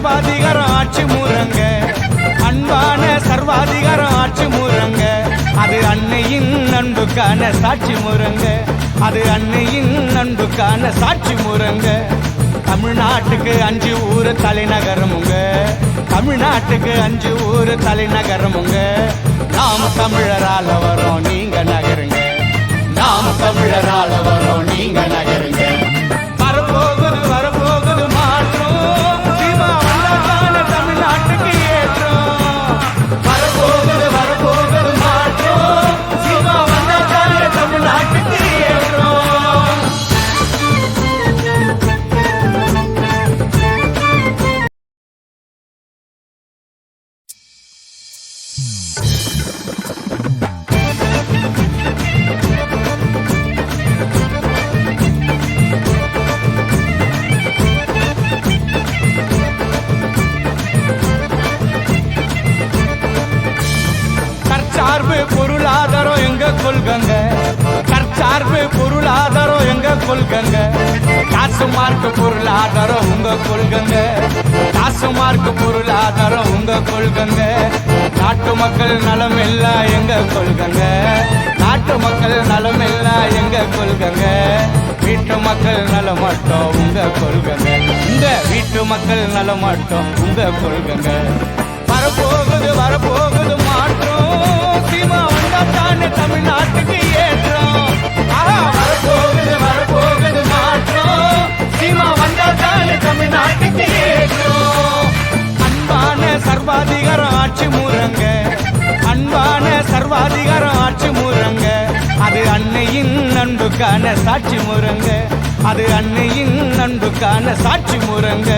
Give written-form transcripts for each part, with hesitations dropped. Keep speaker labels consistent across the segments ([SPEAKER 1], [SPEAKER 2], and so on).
[SPEAKER 1] சர்வாதிகாரம் ஆட்சி முறங்க, அன்பான சர்வாதிகாரம் ஆட்சி முறங்க, அது அன்னையின் அன்புக்கான சாட்சி முறங்க, அது அன்னையின் அன்புக்கான சாட்சி முறங்க. தமிழ்நாட்டுக்கு 5 ஊர் தலைநகரமுங்க, தமிழ்நாட்டுக்கு 5 ஊர் தலைநகரமுங்க. நாம் தமிழரால வரோம், நீங்க நகருங்க. நாம் தமிழரால வரோம், நீங்க நகருங்க. வரப்போகுது வரப்போகுது மாற்றம், சீமா வந்தாதான தமிழ்நாட்டுக்கு ஏற்றம். வரப்போகுது வரப்போகுது மாற்றம், சீமா வந்தாதான தமிழ்நாட்டுக்கு ஏற்றம். தற்சார்பு பொருளாதாரம் எங்க கொள்கங்க, தற்சார்பு பொருளாதாரம் எங்க கொள்கங்க. காசு மார்க்கு பொருளாதாரம் உங்க கொள்கங்க, காசு மார்க்கு பொருளாதாரம் உங்க கொள்கங்க. நாட்டு மக்கள் நலம் எல்லாம் எங்க கொள்கங்க, நாட்டு மக்கள் நலம் எல்லாம் எங்க கொள்கங்க. வீட்டு மக்கள் நலம் மட்டும் உங்க கொள்கங்க, இந்த வீட்டு மக்கள் நலம் மட்டும் உங்க கொள்கங்க. வரப்போகுது வரப்போகுது மாற்றம், சீமா வந்தாதானே தமிழ்நாட்டுக்கு ஏற்றம். வரப்போகுது வரப்போகுது மாற்றம், சீமா வந்தாதானே தமிழ்நாட்டுக்கு ஏற்றம். அன்பான சர்வாதிகாரம் ஆட்சி முறங்க, அன்பான சர்வாதிகாரம் ஆட்சி முறங்க, அது அன்னையின் அன்புக்கான சாட்சி முறங்க, அது அன்னையின் அன்புக்கான சாட்சி முறங்க.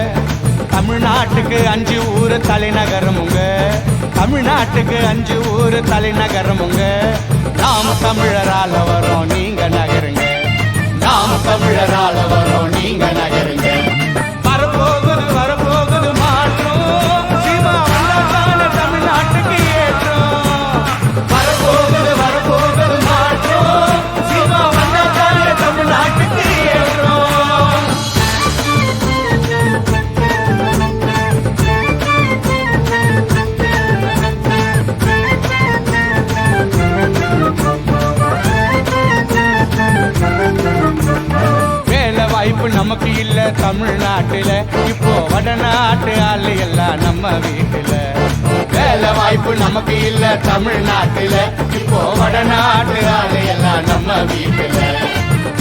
[SPEAKER 1] தமிழ்நாட்டுக்கு 5 ஊர் தலைநகரமுங்க, தமிழ்நாட்டுக்கு 5 ஊர் தலைநகரமுங்க. நாம் தமிழரால வரோம், நீங்க நகருங்க. நாம் தமிழரால வரோம், நீங்க நகருங்க. வரப்போகுது வரப்போகுது மாற்றம், சீமா வந்தாதான தமிழ்நாட்டுக்கு ஏற்றம். வரப்போகுது வரப்போகுது மாற்றம், சீமா வந்தாதான தமிழ்நாட்டுக்கு ஏற்றம். வாய்ப்பு நமக்கு இல்ல தமிழ்நாட்டுல, இப்போ வடநாட்டு ஆளு எல்லாம் நம்ம வீட்டுல. வேலை வாய்ப்பு நமக்கு இல்ல தமிழ்நாட்டுல, இப்போ வடநாட்டு ஆளு எல்லாம் நம்ம வீட்டுல.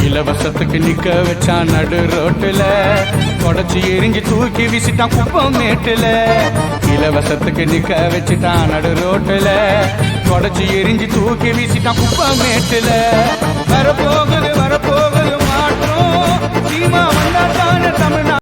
[SPEAKER 1] இலவசத்துக்கு நிக்க வச்சான் நடு ரோட்டுல, கொடைச்சி எரிஞ்சு தூக்கி வீசிட்டான் குப்பம் மேட்டுல. இலவசத்துக்கு நிக்க வச்சுட்டான் நடு ரோட்டுல, கொடைச்சி எரிஞ்சு தூக்கி வீசிட்டான் குப்பம் மேட்டுல. வரப்போகுது வரப்போகுது மாற்றம், சீமா வந்தாதான தமிழ்நாடு